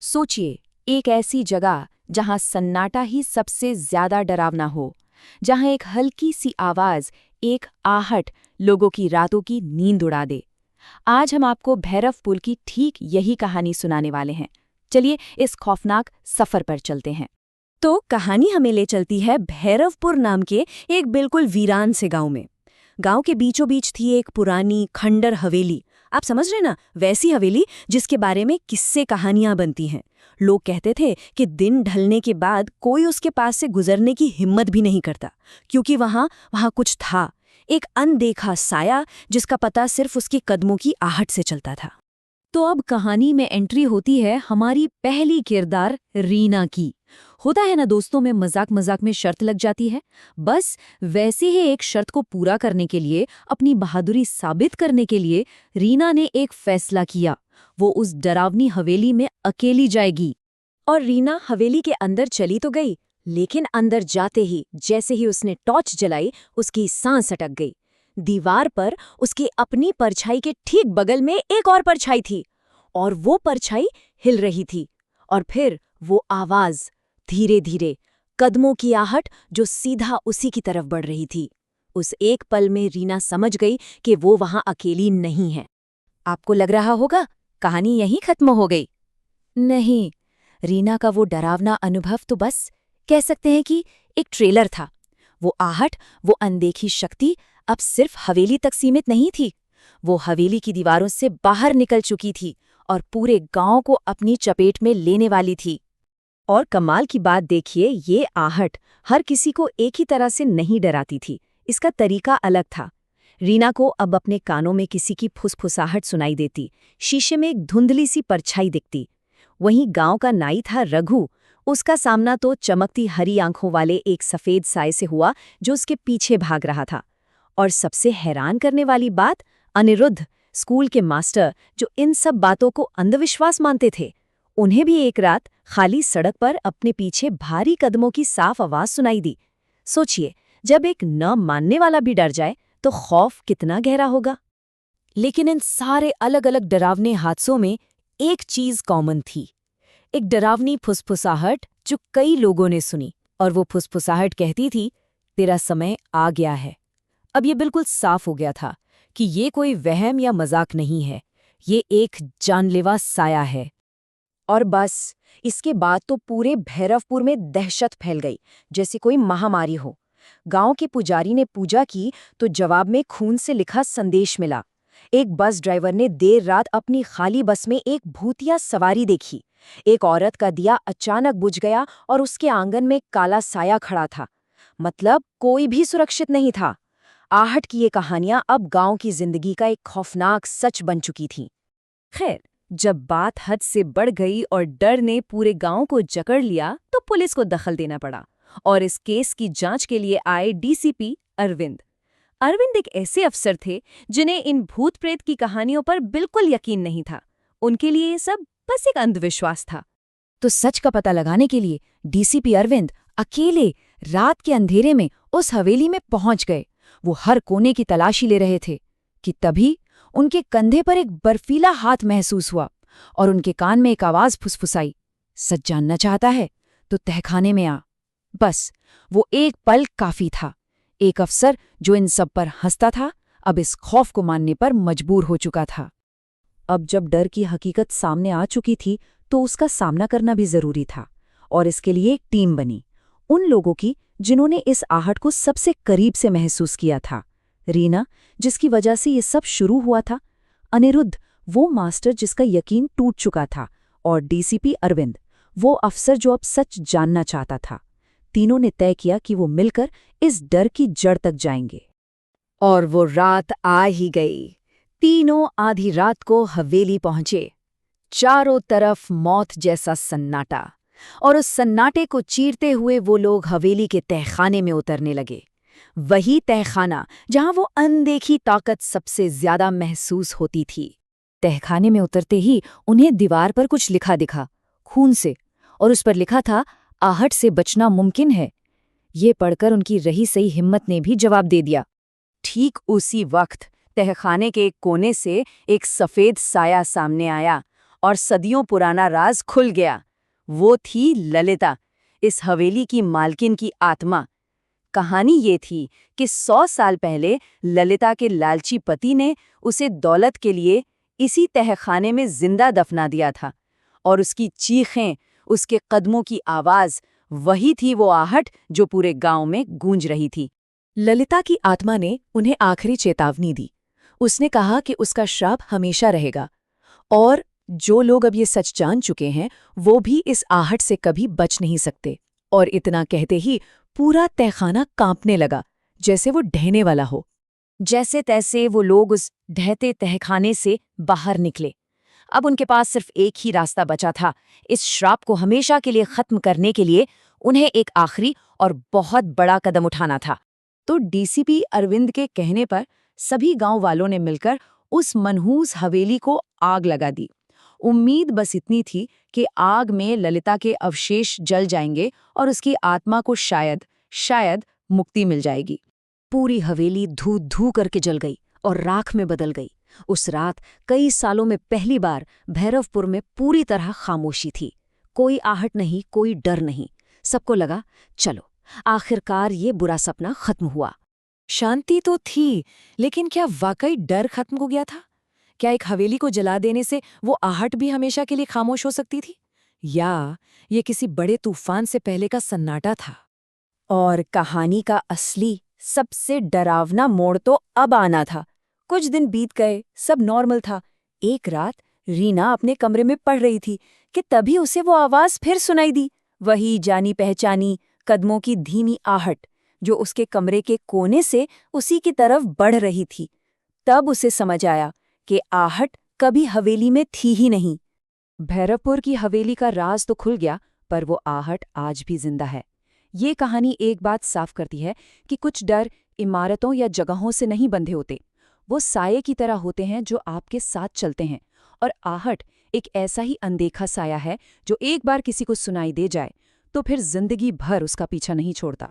सोचिए, एक ऐसी जगह जहां सन्नाटा ही सबसे ज्यादा डरावना हो, जहां एक हल्की सी आवाज, एक आहट लोगों की रातों की नींद उड़ा दे। आज हम आपको भैरवपुर की ठीक यही कहानी सुनाने वाले हैं। चलिए इस खौफनाक सफर पर चलते हैं। तो कहानी हमें ले चलती है भैरवपुर नाम के एक बिल्कुल वीरान से गांव में। गांव के बीचों बीच थी एक पुरानी खंडर हवेली। आप समझ रहे ना, वैसी हवेली जिसके बारे में किस्से कहानियां बनती हैं। लोग कहते थे कि दिन ढलने के बाद कोई उसके पास से गुजरने की हिम्मत भी नहीं करता, क्योंकि वहां कुछ था, एक अनदेखा साया जिसका पता सिर्फ उसके कदमों की आहट से चलता था। तो अब कहानी में एंट्री होती है हमारी पहली किरदार रीना की। होता है ना दोस्तों में मजाक मजाक में शर्त लग जाती है। बस वैसे ही एक शर्त को पूरा करने के लिए, अपनी बहादुरी साबित करने के लिए रीना ने एक फैसला किया। वो उस डरावनी हवेली में अकेली जाएगी। और रीना हवेली के अंदर चली तो गई, लेकिन अंदर जाते ही जैसे ही उसने टॉर्च जलाई, उसकी सांस अटक गई। दीवार पर उसकी अपनी परछाई के ठीक बगल में एक और परछाई थी, और वो परछाई हिल रही थी। और फिर वो आवाज, धीरे धीरे, कदमों की आहट जो सीधा उसी की तरफ बढ़ रही थी। उस एक पल में रीना समझ गई कि वो वहां अकेली नहीं है। आपको लग रहा होगा कहानी यहीं खत्म हो गई। नहीं, रीना का वो डरावना अनुभव तो बस कह सकते हैं कि एक ट्रेलर था। वो आहट, वो अनदेखी शक्ति अब सिर्फ हवेली तक सीमित नहीं थी। वो हवेली की दीवारों से बाहर निकल चुकी थी और पूरे गांव को अपनी चपेट में लेने वाली थी। और कमाल की बात देखिए, ये आहट हर किसी को एक ही तरह से नहीं डराती थी। इसका तरीका अलग था। रीना को अब अपने कानों में किसी की फुसफुसाहट सुनाई देती, शीशे में एक धुंधली सी परछाई दिखती। वहीं गांव का नाई था रघु। उसका सामना तो चमकती हरी आंखों वाले एक सफेद साए से हुआ जो उसके पीछे भाग रहा था। और सबसे हैरान करने वाली बात, अनिरुद्ध, स्कूल के मास्टर जो इन सब बातों को अंधविश्वास मानते थे, उन्हें भी एक रात खाली सड़क पर अपने पीछे भारी कदमों की साफ आवाज सुनाई दी। सोचिए, जब एक न मानने वाला भी डर जाए तो खौफ कितना गहरा होगा। लेकिन इन सारे अलग अलग डरावने हादसों में एक चीज कॉमन थी, एक डरावनी फुसफुसाहट जो कई लोगों ने सुनी। और वो फुसफुसाहट कहती थी, तेरा समय आ गया है। अब ये बिल्कुल साफ हो गया था कि ये कोई वहम या मजाक नहीं है, ये एक जानलेवा साया है। और बस इसके बाद तो पूरे भैरवपुर में दहशत फैल गई, जैसे कोई महामारी हो। गांव के पुजारी ने पूजा की तो जवाब में खून से लिखा संदेश मिला। एक बस ड्राइवर ने देर रात अपनी खाली बस में एक भूतिया सवारी देखी। एक औरत का दिया अचानक बुझ गया और उसके आंगन में काला साया खड़ा था। मतलब कोई भी सुरक्षित नहीं था। आहट की ये कहानियां अब गांव की जिंदगी का एक खौफनाक सच बन चुकी थीं। खैर, जब बात हद से बढ़ गई और डर ने पूरे गांव को जकड़ लिया तो पुलिस को दखल देना पड़ा। और इस केस की जांच के लिए आए डीसीपी अरविंद। अरविंद एक ऐसे अफसर थे जिन्हें इन भूत प्रेत की कहानियों पर बिल्कुल यकीन नहीं था। उनके लिए ये सब बस एक अंधविश्वास था। तो सच का पता लगाने के लिए डीसीपी अरविंद अकेले रात के अंधेरे में उस हवेली में पहुंच गए। वो हर कोने की तलाशी ले रहे थे कि तभी उनके कंधे पर एक बर्फीला हाथ महसूस हुआ और उनके कान में एक आवाज फुसफुसाई, सच जानना चाहता है तो तहखाने में आ। बस वो एक पल काफी था। एक अफसर जो इन सब पर हंसता था, अब इस खौफ को मानने पर मजबूर हो चुका था। अब जब डर की हकीकत सामने आ चुकी थी तो उसका सामना करना भी जरूरी था। और इसके लिए एक टीम बनी, उन लोगों की जिन्होंने इस आहट को सबसे करीब से महसूस किया था। रीना, जिसकी वजह से ये सब शुरू हुआ था। अनिरुद्ध, वो मास्टर जिसका यकीन टूट चुका था। और डीसीपी अरविंद, वो अफसर जो अब सच जानना चाहता था। तीनों ने तय किया कि वो मिलकर इस डर की जड़ तक जाएंगे। और वो रात आ ही गई। तीनों आधी रात को हवेली पहुंचे। चारों तरफ मौत जैसा सन्नाटा, और उस सन्नाटे को चीरते हुए वो लोग हवेली के तहखाने में उतरने लगे। वही तहखाना जहां वो अनदेखी ताकत सबसे ज्यादा महसूस होती थी। तहखाने में उतरते ही उन्हें दीवार पर कुछ लिखा दिखा, खून से, और उस पर लिखा था, आहट से बचना मुमकिन है। ये पढ़कर उनकी रही सही हिम्मत ने भी जवाब दे दिया। ठीक उसी वक्त तहखाने के एक कोने से एक सफेद साया सामने आया और सदियों पुराना राज खुल गया। वो थी ललिता, इस हवेली की मालकिन की आत्मा। कहानी ये थी कि 100 साल पहले ललिता के लालची पति ने उसे दौलत के लिए इसी तहखाने में जिंदा दफना दिया था, और उसकी चीखें, उसके कदमों की आवाज, वही थी वो आहट जो पूरे गांव में गूंज रही थी। ललिता की आत्मा ने उन्हें आखिरी चेतावनी दी। उसने कहा कि उसका श्राप हमेशा रहेगा, और जो लोग अब ये सच जान चुके हैं वो भी इस आहट से कभी बच नहीं सकते। और इतना कहते ही पूरा तहखाना कांपने लगा, जैसे वो ढहने वाला हो। जैसे तैसे वो लोग उस ढहते तहखाने से बाहर निकले। अब उनके पास सिर्फ एक ही रास्ता बचा था। इस श्राप को हमेशा के लिए खत्म करने के लिए उन्हें एक आखिरी और बहुत बड़ा कदम उठाना था। तो डीसीपी अरविंद के कहने पर सभी गांव वालों ने मिलकर उस मनहूस हवेली को आग लगा दी। उम्मीद बस इतनी थी कि आग में ललिता के अवशेष जल जाएंगे और उसकी आत्मा को शायद मुक्ति मिल जाएगी। पूरी हवेली धू-धू करके जल गई और राख में बदल गई। उस रात कई सालों में पहली बार भैरवपुर में पूरी तरह खामोशी थी। कोई आहट नहीं, कोई डर नहीं। सबको लगा, चलो आखिरकार ये बुरा सपना खत्म हुआ। शांति तो थी, लेकिन क्या वाकई डर खत्म हो गया था? क्या एक हवेली को जला देने से वो आहट भी हमेशा के लिए खामोश हो सकती थी? या ये किसी बड़े तूफान से पहले का सन्नाटा था? और कहानी का असली सबसे डरावना मोड़ तो अब आना था। कुछ दिन बीत गए, सब नॉर्मल था। एक रात रीना अपने कमरे में पढ़ रही थी कि तभी उसे वो आवाज फिर सुनाई दी। वही जानी पहचानी कदमों की धीमी आहट, जो उसके कमरे के कोने से उसी की तरफ बढ़ रही थी। तब उसे समझ आया कि आहट कभी हवेली में थी ही नहीं। भैरवपुर की हवेली का राज तो खुल गया, पर वो आहट आज भी जिंदा है। ये कहानी एक बात साफ करती है कि कुछ डर इमारतों या जगहों से नहीं बंधे होते। वो साये की तरह होते हैं जो आपके साथ चलते हैं। और आहट एक ऐसा ही अनदेखा साया है जो एक बार किसी को सुनाई दे जाए तो फिर जिंदगी भर उसका पीछा नहीं छोड़ता।